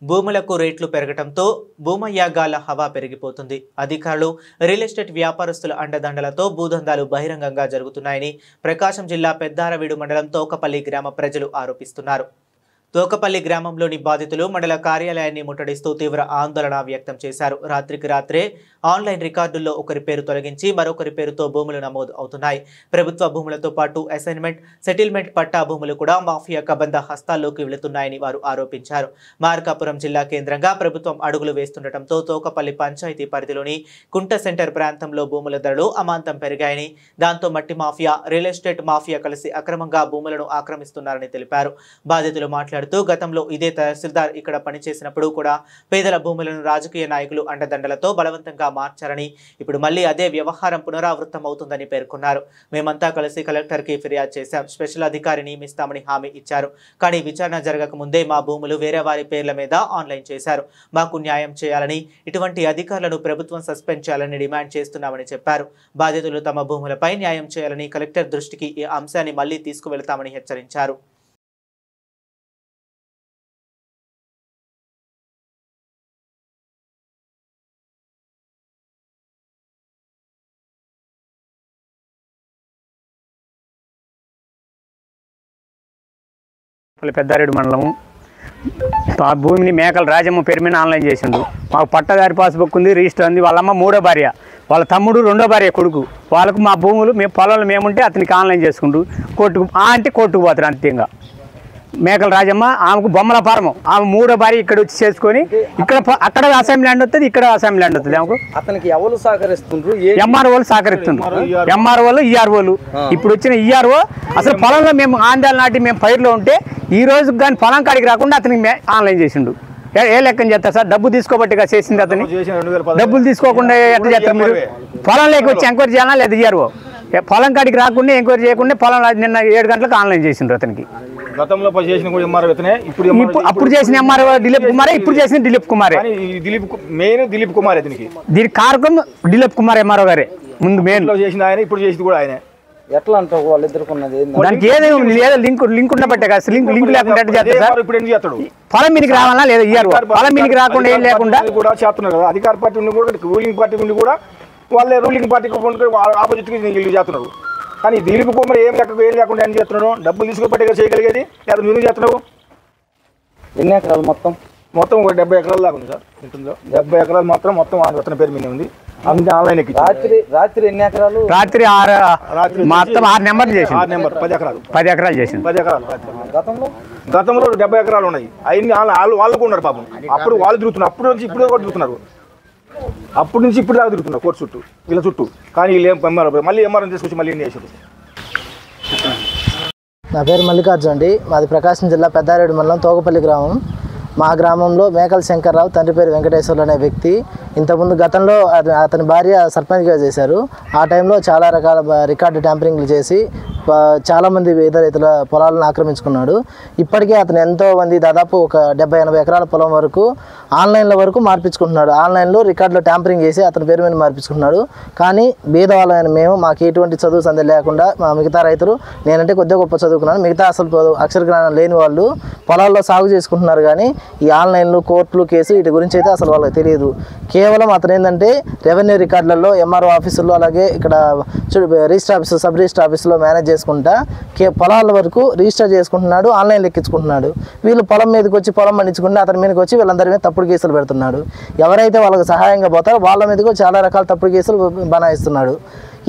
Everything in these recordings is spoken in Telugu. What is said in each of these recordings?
భూములకు రేట్లు పెరగడంతో భూమయాగాల హవా పెరిగిపోతుంది. అధికారులు, రియల్ ఎస్టేట్ వ్యాపారస్తుల అండదండలతో భూదందాలు బహిరంగంగా జరుగుతున్నాయని ప్రకాశం జిల్లా పెద్దారవీడు మండలం తోకపల్లి గ్రామ ప్రజలు ఆరోపిస్తున్నారు. తోకపల్లి గ్రామంలోని బాధితులు మండల కార్యాలయాన్ని ముట్టడిస్తూ తీవ్ర ఆందోళన వ్యక్తం చేశారు. రాత్రికి రాత్రే ఆన్లైన్ రికార్డుల్లో ఒకరి పేరు తొలగించి మరొకరి పేరుతో భూములు నమోదు అవుతున్నాయి. ప్రభుత్వ భూములతో పాటు అసైన్మెంట్, సెటిల్మెంట్ పట్టా భూములు కూడా మాఫియా కబంధ హస్తాల్లోకి వెళుతున్నాయని వారు ఆరోపించారు. మార్కాపురం జిల్లా కేంద్రంగా ప్రభుత్వం అడుగులు వేస్తుండటంతో తోకపల్లి పంచాయతీ పరిధిలోని కుంట సెంటర్ ప్రాంతంలో భూముల ధరలు అమాంతం పెరిగాయని, దాంతో మట్టి మాఫియా, రియల్ ఎస్టేట్ మాఫియా కలిసి అక్రమంగా భూములను ఆక్రమిస్తున్నారని తెలిపారు. బాధితులు గతంలో ఇదే తహసీల్దార్ ఇక్కడ పనిచేసినప్పుడు కూడా పేదల భూములను రాజకీయ నాయకులు అండదండలతో బలవంతంగా మార్చారని, ఇప్పుడు మళ్లీ అదే వ్యవహారం పునరావృతం అవుతుందని పేర్కొన్నారు. మేమంతా కలిసి కలెక్టర్కి ఫిర్యాదు చేశాం. స్పెషల్ అధికారి నియమిస్తామని హామీ ఇచ్చారు. కానీ విచారణ జరగకముందే మా భూములు వేరే వారి పేర్ల మీద ఆన్లైన్ చేశారు. మాకు న్యాయం చేయాలని, ఇటువంటి అధికారులను ప్రభుత్వం సస్పెండ్ చేయాలని డిమాండ్ చేస్తున్నామని చెప్పారు. బాధితులు తమ భూములపై న్యాయం చేయాలని కలెక్టర్ దృష్టికి ఈ అంశాన్ని మళ్లీ తీసుకువెళతామని హెచ్చరించారు. పెద్దారెడ్డి మండలం ఆ భూమిని మేకల రాజమ్మ పేరు మీద ఆన్లైన్ చేసిండు. మాకు పట్టదారి పాస్బుక్ ఉంది, రిజిస్టర్ ఉంది. వాళ్ళమ్మ మూడో భార్య, వాళ్ళ తమ్ముడు రెండో భార్య కొడుకు. వాళ్ళకు మా భూములు మేము పొలాలు మేముంటే అతనికి ఆన్లైన్ చేసుకుంటూ కోర్టుకు పోతారు. అంతేగా మేకల రాజమ్మ ఆమెకు బొమ్మల ఫారము, ఆమె మూడో భార్య ఇక్కడ వచ్చి చేసుకొని అక్కడ అసెంబ్లీ ల్యాండ్ వస్తుంది, ఇక్కడ అసెంబ్లీ ల్యాండ్ వస్తుంది. ఆమెకు అతనికి ఎవరు సహకరిస్తుండ్రు? ఎంఆర్ఓలు సహకరిస్తుండ్రు. ఎంఆర్ఓలు, ఈఆర్ఓలు. ఇప్పుడు వచ్చిన ఈఆర్ఓ అసలు పొలంలో మేము ఆందాలు నాటి మేము పైర్లో ఉంటే ఈ రోజు కానీ పొలం కాడికి రాకుండా అతనికి ఆన్లైన్ చేసిండు. ఏ లెక్కని చేస్తారు సార్? డబ్బు తీసుకోబట్టిగా చేసింది అతని. డబ్బులు తీసుకోకుండా ఎట్లా చేస్తారు మీరు? పొలం లేక వచ్చి ఎంక్వైరీ చేయాలా లేదా ఈఆర్ఓ? పొలం కాడికి రాకుండా ఎంక్వైరీ చేయకుండా పొలం నిన్న 7 గంటలకు ఆన్లైన్ చేసిండ్రు అతనికి. అప్పుడు చేసిన ఎంఆర్ఓ దిలీప్ కుమారే, ఇప్పుడు చేసిన దిలీప్ కుమారే. దిలీప్ కుమార్ దీనికి కారకం దిలీప్ కుమార్ ఎంఆర్ఓ గారే. ముందు మెయిన్ చేసిన ఆయన, ఇప్పుడు చేసింది కూడా ఆయన. ఎట్లా అంటారు వాళ్ళిద్దరుకున్నది? దానికి ఏదేమి లేదా లింక్ ఉండబట్టే కదా. లింక్ లేకుండా చేస్తాడు. పొలం మీదకి రావాలా లేదా ఈఆర్ఓ? పొలం మీదకి రాకుండా ఏం లేకుండా కూడా చేస్తున్నారు కదా. అధికార పార్టీ ఉండి కూడా, రూలింగ్ పార్టీ ఉండి కూడా వాళ్ళే రూలింగ్ పార్టీకి ఆపోజిట్గా వీళ్ళు చేస్తున్నారు. కానీ దిలీప్ కుమార్ ఏం లేకుండా ఏం చేస్తున్నాడు? డబ్బులు తీసుకోబట్టే చేయగలిగేది. లేదా నువ్వు చేస్తున్నావు? ఎన్ని ఎకరాలు? మొత్తం ఒక 70 ఎకరాల దాకా ఉంది సార్. ఉంటుందో 70 ఎకరాలు మొత్తం అతని పేరు మీద ఉంది. అందుకే ఆన్లైన్ రాత్రి ఎన్ని ఎకరాలు? రాత్రి మొత్తం 6 నెంబర్లు చేసి 10 ఎకరాలు చేసింది. 10 ఎకరాలు. గతంలో 70 ఎకరాలు ఉన్నాయి. అవన్నీ వాళ్ళకు ఉన్నారు పాపం. అప్పుడు వాళ్ళు తిరుగుతున్నారు. అప్పుడు నుంచి ఇప్పుడు కూడా తిరుగుతున్నారు. అప్పటి నుంచి ఇప్పుడు దాకా తిరుగుతున్నారు కోర్టు చుట్టూ, వీళ్ళ చుట్టూ. కానీ వీళ్ళు మళ్ళీ ఎంఆర్ఎం తీసుకొచ్చి మళ్ళీ ఏం చేశారు? నా పేరు మల్లికార్జున అండి. మాది ప్రకాశం జిల్లా పెద్దారెడ్డి మండలం తోకపల్లి గ్రామం. మా గ్రామంలో మేకల శంకర్రావు, తండ్రి పేరు వెంకటేశ్వర్లు అనే వ్యక్తి ఇంతకుముందు గతంలో అతని భార్య సర్పంచ్గా చేశారు. ఆ టైంలో చాలా రకాల రికార్డు ట్యాంపరింగ్లు చేసి చాలామంది పేద రైతుల పొలాలను ఆక్రమించుకున్నాడు. ఇప్పటికే అతను ఎంతో మంది దాదాపు ఒక 70-80 ఎకరాల పొలం వరకు ఆన్లైన్ల వరకు మార్పించుకుంటున్నాడు. ఆన్లైన్లో రికార్డులో ట్యాంపరింగ్ చేసి అతని పేరు మీద మార్పించుకుంటున్నాడు. కానీ బీదవాళ్ళని మేము, మాకు ఎటువంటి చదువు సందే లేకుండా, మా మిగతా రైతులు, నేనంటే కొద్దిగా గొప్ప చదువుకున్నాను, మిగతా అసలు అక్షర జ్ఞానం లేని వాళ్ళు పొలాల్లో సాగు చేసుకుంటున్నారు. కానీ ఈ ఆన్లైన్లు, కోర్టులు, కేసు వీటి గురించి అయితే అసలు వాళ్ళకి తెలియదు. కేవలం అతను ఏంటంటే రెవెన్యూ రికార్డులలో, ఎంఆర్ఓ ఆఫీసుల్లో, అలాగే ఇక్కడ రిజిస్టర్ ఆఫీసు, సబ్ రిజిస్టర్ ఆఫీసులో మేనేజ్ చేసుకుంటా పొలాల వరకు రిజిస్టర్ చేసుకుంటున్నాడు, ఆన్లైన్ ఎక్కించుకుంటున్నాడు. వీళ్ళు పొలం మీదకి వచ్చి పొలం పండించుకుంటే అతని మీదకి వచ్చి వీళ్ళందరి మీద తప్పుడు కేసులు పెడుతున్నాడు. ఎవరైతే వాళ్ళకి సహాయంగా పోతారో వాళ్ళ మీదకు చాలా రకాల తప్పుడు కేసులు బనాయిస్తున్నాడు.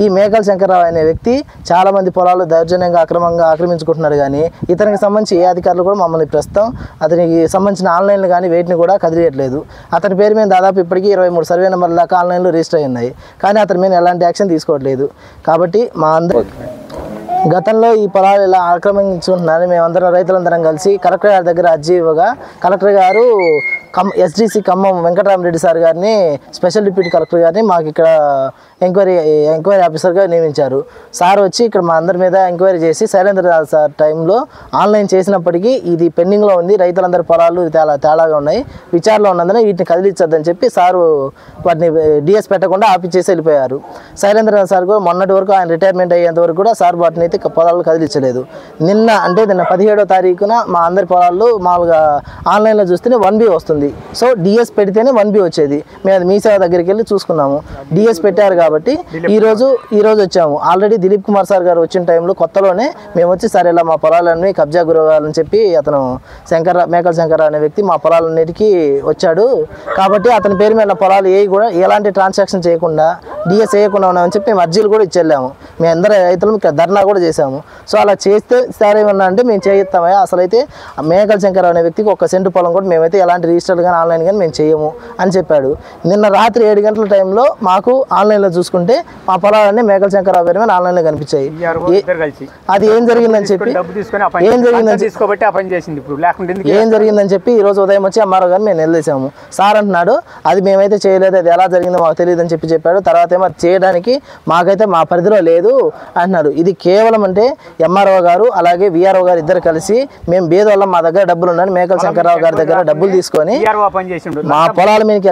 ఈ మేకల శంకర్రావు అనే వ్యక్తి చాలామంది పొలాలు దౌర్జన్యంగా అక్రమంగా ఆక్రమించుకుంటున్నాడు. కానీ ఇతనికి సంబంధించి ఏ అధికారులు కూడా మమ్మల్ని ప్రస్తుతం అతనికి సంబంధించిన ఆన్లైన్లు కానీ వేటిని కూడా కదిలియట్లేదు. అతని పేరు మీద దాదాపు ఇప్పటికీ 23 సర్వే నెంబర్ల దాకా ఆన్లైన్లో రిజిస్టర్ అయి ఉన్నాయి. కానీ అతని మీద ఎలాంటి యాక్షన్ తీసుకోవట్లేదు. కాబట్టి మా అందరూ గతంలో ఈ పొలాలు ఇలా ఆక్రమించుకుంటున్నారని మేమందరం రైతులందరం కలిసి కలెక్టర్ గారి దగ్గర అర్జీ ఇవ్వగా కలెక్టర్ గారు ఎస్డిసి ఖమ్మం వెంకటరామరెడ్డి సార్ గారిని, స్పెషల్ డిప్యూటీ కలెక్టర్ గారిని మాకు ఇక్కడ ఎంక్వైరీ ఆఫీసర్గా నియమించారు. సార్ వచ్చి ఇక్కడ మా అందరి మీద ఎంక్వైరీ చేసి శైలేంద్ర సార్ టైంలో ఆన్లైన్ చేసినప్పటికీ ఇది పెండింగ్లో ఉంది, రైతులందరి పొలాలు తేడాగా ఉన్నాయి, విచారణలో ఉన్నందున వీటిని కదిలించొద్దని చెప్పి సారు వాటిని డిఎస్ పెట్టకుండా ఆపిచ్చేసి వెళ్ళిపోయారు. శైలేంద్ర సార్ కూడా మొన్నటి వరకు ఆయన రిటైర్మెంట్ అయ్యేంత వరకు కూడా సార్ వాటిని అయితే పొలాలు కదిలించలేదు. నిన్న 17వ తారీఖున మా అందరి పొలాల్లో మామూలుగా ఆన్లైన్లో చూస్తేనే 1B వస్తుంది. ఉంది. సో డిఎస్ పెడితేనే 1B వచ్చేది. మేము అది మీ సేవ దగ్గరికి వెళ్ళి చూసుకున్నాము. డిఎస్ పెట్టారు కాబట్టి ఈరోజు వచ్చాము. ఆల్రెడీ దిలీప్ కుమార్ సార్ గారు వచ్చిన టైంలో కొత్తలోనే మేము వచ్చి సరే ఇలా మా పొలాలన్నీ కబ్జా గురవ్వాలని చెప్పి అతను మేకల శంకర్ అనే వ్యక్తి మా పొలాలన్నిటికీ వచ్చాడు. కాబట్టి అతని పేరు మీద పొలాలు కూడా ఎలాంటి ట్రాన్సాక్షన్ చేయకుండా డిఎస్ వేయకుండా ఉన్నామని చెప్పి మేము అర్జీలు కూడా ఇచ్చెళ్ళాము. మేము అందరూ రైతులు ఇక్కడ ధర్నా కూడా చేశాము. సో అలా చేస్తే సార్ ఏమన్నా అంటే మేము చేయిస్తామయ్యా, అసలు అయితే మేకల శంకర్ అనే వ్యక్తికి 1 సెంటు పొలం కూడా మేమైతే ఎలాంటి రిజిస్టర్లు కానీ ఆన్లైన్ కానీ మేము చేయము అని చెప్పాడు. నిన్న రాత్రి 7 గంటల టైంలో మాకు ఆన్లైన్లో చూసుకుంటే మా పొలాలన్నీ మేకల శంకర్రావు పేరు మీద ఆన్లైన్లో కనిపించాయి. అది ఏం జరిగిందని చెప్పి ఈ రోజు ఉదయం వచ్చి ఎంఆర్ఓ గారిని మేము నిలదీశాము. సార్ అంటున్నాడు అది మేమైతే చేయలేదు, అది ఎలా జరిగిందో మాకు తెలియదు అని చెప్పాడు. తర్వాత ఏమో చేయడానికి మాకైతే మా పరిధిలో లేదు అంటున్నాడు. ఇది కేవలం అంటే ఎంఆర్ఓ గారు అలాగే విఆర్ఓ గారు ఇద్దరు కలిసి మేము బేదోళ్ళం, మా దగ్గర డబ్బులు ఉన్నాయని మేకల శంకర్రావు గారి దగ్గర డబ్బులు తీసుకొని మా పొలాల మీదకి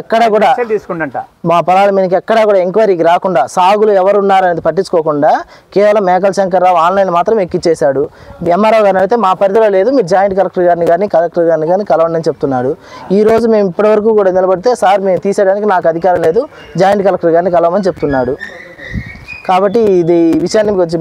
ఎక్కడా కూడా ఎంక్వైరీకి రాకుండా సాగులు ఎవరున్నారనేది పట్టించుకోకుండా కేవలం మేకల శంకర్రావు ఆన్లైన్ మాత్రం ఎక్కిచ్చేశాడు. ఎంఆర్ఓ గారిని అయితే మా పరిధిలో లేదు, మీరు జాయింట్ కలెక్టర్ గారిని కానీ కలెక్టర్ గారిని కానీ కలవండి అని చెప్తున్నాడు. ఈ రోజు మేము ఇప్పటివరకు కూడా నిలబడితే సార్ మేము తీసేయడానికి నాకు అధికారం లేదు, జాయింట్ కలెక్టర్ గారిని కలవమని చెప్తున్నాడు. కాబట్టి ఇది విషయాన్ని వచ్చి